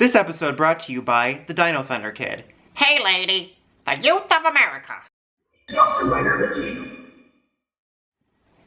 This episode brought to you by the Dino Thunder Kid. Hey lady, the youth of America. Dawson Rider with you.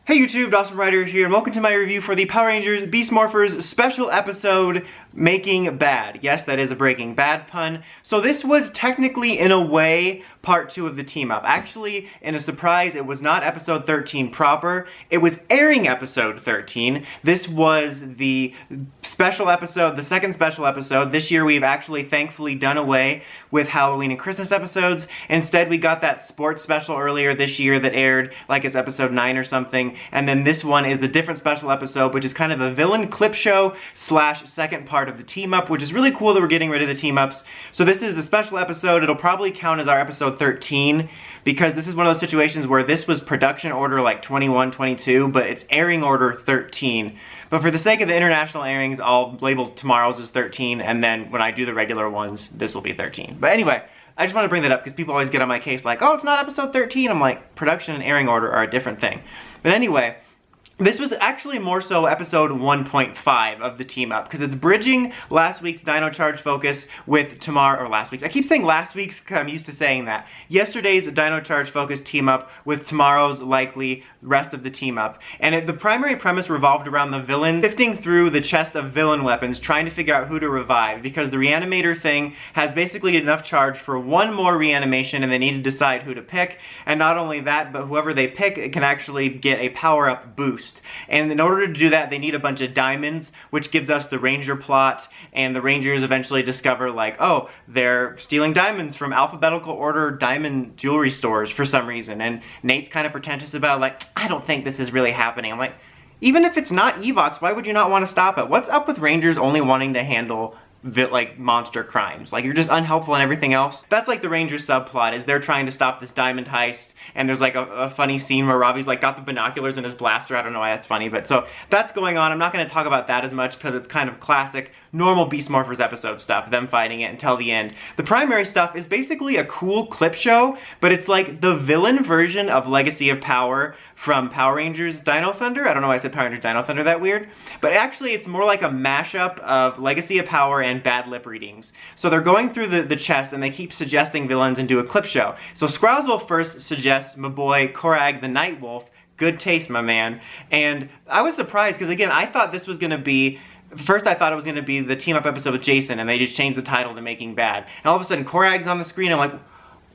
Hey YouTube, Dawson Rider here, and welcome to my review for the Power Rangers Beast Morphers special episode, Making Bad. Yes, that is a Breaking Bad pun. So this was technically, in a way, part 2 of the team-up. Actually, in a surprise, it was not episode 13 proper. It was airing episode 13. This was the special episode, the second special episode. This year we've actually, thankfully, done away with Halloween and Christmas episodes. Instead, we got that sports special earlier this year that aired, like it's episode 9 or something. And then this one is the different special episode, which is kind of a villain clip show slash second part of the team-up, which is really cool that we're getting rid of the team-ups. So this is the special episode. It'll probably count as our episode 13, because this is one of those situations where this was production order like 21, 22, but it's airing order 13. But for the sake of the international airings, I'll label tomorrow's as 13, and then when I do the regular ones, this will be 13. But anyway, I just want to bring that up because people always get on my case like, oh, it's not episode 13. I'm like, production and airing order are a different thing. But anyway, this was actually more so episode 1.5 of the team-up, because it's bridging last week's Dino Charge focus with tomorrow, or last week's, I keep saying last week's because I'm used to saying that. Yesterday's Dino Charge focus team-up with tomorrow's likely rest of the team-up. And the primary premise revolved around the villain sifting through the chest of villain weapons, trying to figure out who to revive, because the reanimator thing has basically enough charge for one more reanimation, and they need to decide who to pick. And not only that, but whoever they pick can actually get a power-up boost. And in order to do that, they need a bunch of diamonds, which gives us the Ranger plot, and the Rangers eventually discover, like, oh, they're stealing diamonds from alphabetical order diamond jewelry stores for some reason. And Nate's kind of pretentious about, like, I don't think this is really happening. I'm like, even if it's not Evox, why would you not want to stop it? What's up with Rangers only wanting to handle like monster crimes? Like, you're just unhelpful and everything else. That's like the Rangers subplot, is they're trying to stop this diamond heist, and there's like a funny scene where Robbie's like got the binoculars in his blaster. I don't know why that's funny, but so that's going on. I'm not going to talk about that as much because it's kind of classic normal Beast Morphers episode stuff, them fighting it until the end. The primary stuff is basically a cool clip show, but it's like the villain version of Legacy of Power from Power Rangers Dino Thunder. I don't know why I said Power Rangers Dino Thunder that weird, but actually it's more like a mashup of Legacy of Power and bad lip readings. So they're going through the chest and they keep suggesting villains and do a clip show. So Scrousel first suggests my boy Korag the Night Wolf. Good taste, my man. And I was surprised because, again, I thought this was going to be, first I thought it was going to be the team-up episode with Jason, and they just changed the title to Making Bad. And all of a sudden Korag's on the screen. I'm like,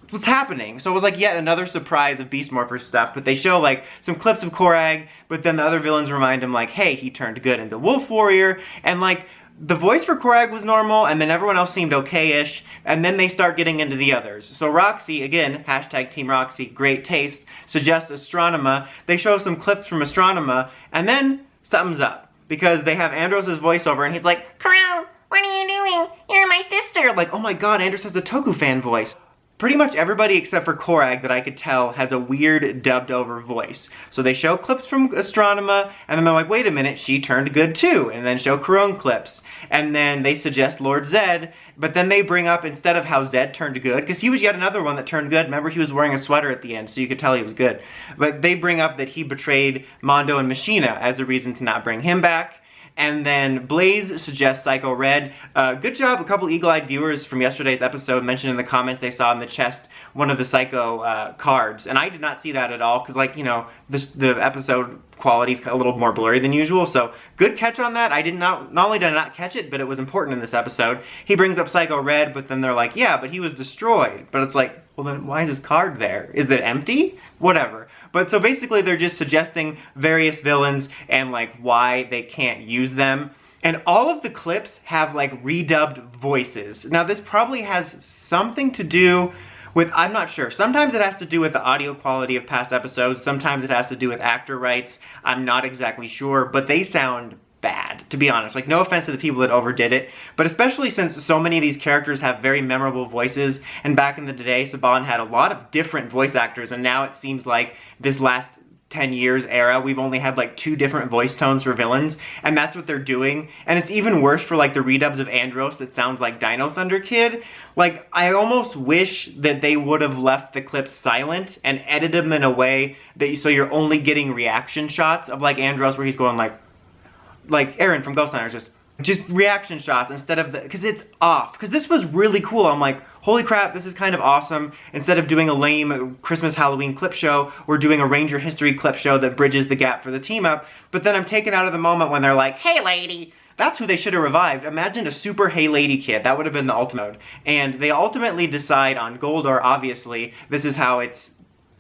what's happening? So it was like yet another surprise of Beast Morphers stuff, but they show like some clips of Korag, but then the other villains remind him like, hey, he turned good into Wolf Warrior, and like, the voice for Korag was normal, and then everyone else seemed okay-ish, and then they start getting into the others. So Roxy, again, hashtag Team Roxy, great taste, suggests Astronema. They show some clips from Astronema, and then something's up, because they have Andros' voiceover, and he's like, Crown, what are you doing? You're my sister. like, oh my god, Andros has a Toku fan voice. Pretty much everybody except for Korag that I could tell has a weird dubbed over voice. So they show clips from Astronema, and then they're like, wait a minute, she turned good too. And then show Corone clips. And then they suggest Lord Zed, but then they bring up, instead of how Zed turned good, because he was yet another one that turned good. Remember, he was wearing a sweater at the end, so you could tell he was good. But they bring up that he betrayed Mondo and Machina as a reason to not bring him back. And then Blaze suggests Psycho Red. Good job, a couple eagle-eyed viewers from yesterday's episode mentioned in the comments they saw in the chest one of the Psycho cards. And I did not see that at all, because, like, you know, the episode quality's a little more blurry than usual. So good catch on that. I did not only did I not catch it, but it was important in this episode. He brings up Psycho Red, but then they're like, yeah, but he was destroyed. But it's like, well then why is his card there? Is it empty? Whatever. But so basically they're just suggesting various villains and like why they can't use them. And all of the clips have like redubbed voices. Now this probably has something to do with, I'm not sure. Sometimes it has to do with the audio quality of past episodes. Sometimes it has to do with actor rights. I'm not exactly sure, but they sound bad, to be honest. Like, no offense to the people that overdid it, but especially since so many of these characters have very memorable voices, and back in the day, Saban had a lot of different voice actors, and now it seems like this last 10 years era, we've only had like 2 different voice tones for villains, and that's what they're doing. And it's even worse for like the redubs of Andros that sounds like Dino Thunder Kid. Like, I almost wish that they would have left the clips silent and edited them in a way that so you're only getting reaction shots of like Andros where he's going like Aaron from Ghost Hunters just just reaction shots instead of because it's off. Because this was really cool. I'm like, holy crap, this is kind of awesome. Instead of doing a lame Christmas Halloween clip show, we're doing a Ranger history clip show that bridges the gap for the team up. But then I'm taken out of the moment when they're like, hey lady. That's who they should have revived. Imagine a super Hey Lady kid. That would have been the ultimate. And they ultimately decide on Goldar, obviously. This is how it's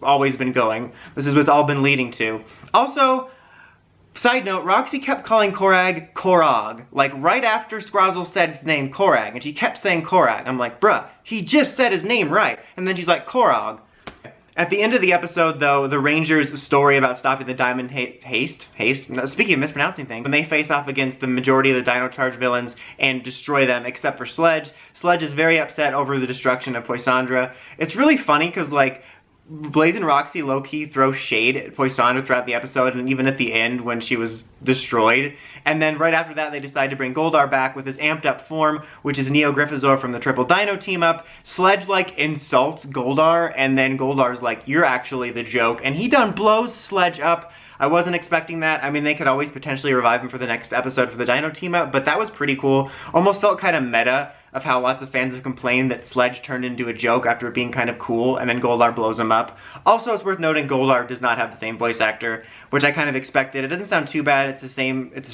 always been going. This is what's all been leading to. Also, side note, Roxy kept calling Korag Korog. Like, right after Scrozzle said his name, Korag. And she kept saying Korag. I'm like, bruh, he just said his name right. And then she's like, Korog. At the end of the episode, though, the Rangers' story about stopping the Diamond Haste, speaking of mispronouncing things, when they face off against the majority of the Dino Charge villains and destroy them, except for Sledge. Sledge is very upset over the destruction of Poisandra. It's really funny, because, like, Blaze and Roxy low-key throw shade at Poisandra throughout the episode, and even at the end when she was destroyed. And then right after that, they decide to bring Goldar back with his amped-up form, which is Neo Gryphosaur from the Triple Dino team-up. Sledge, like, insults Goldar, and then Goldar's like, you're actually the joke. And he done blows Sledge up. I wasn't expecting that. I mean, they could always potentially revive him for the next episode for the Dino team-up, but that was pretty cool. Almost felt kind of meta of how lots of fans have complained that Sledge turned into a joke after it being kind of cool, and then Goldar blows him up. Also, it's worth noting Goldar does not have the same voice actor, which I kind of expected. It doesn't sound too bad. It's a shame. It's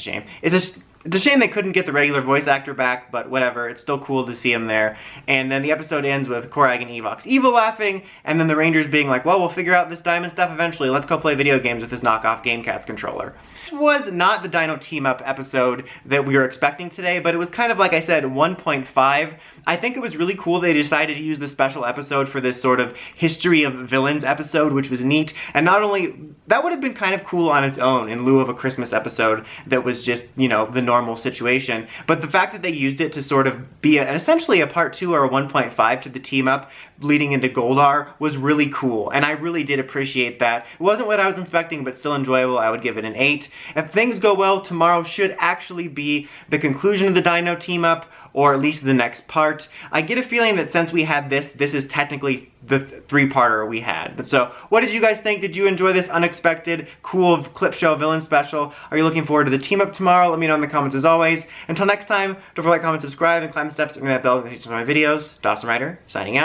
a shame they couldn't get the regular voice actor back, but whatever. It's still cool to see him there. And then the episode ends with Korag and Evox Evil laughing, and then the Rangers being like, well, we'll figure out this diamond stuff eventually. Let's go play video games with this knockoff Game Cats controller. This was not the Dino Team-Up episode that we were expecting today, but it was kind of, like I said, 1.5. I think it was really cool they decided to use the special episode for this sort of history of villains episode, which was neat. And not only, that would have been kind of cool on its own in lieu of a Christmas episode that was just, you know, the normal situation. But the fact that they used it to sort of be essentially a part 2 or a 1.5 to the team-up leading into Goldar was really cool. And I really did appreciate that. It wasn't what I was expecting, but still enjoyable. I would give it an 8. If things go well, tomorrow should actually be the conclusion of the Dino team-up, or at least the next part. I get a feeling that since we had this is technically the 3-parter we had. But so, what did you guys think? Did you enjoy this unexpected, cool clip show villain special? Are you looking forward to the team up tomorrow? Let me know in the comments as always. Until next time, don't forget to like, comment, subscribe, and climb the steps to ring that bell to my videos. Dawson Ryder, signing out.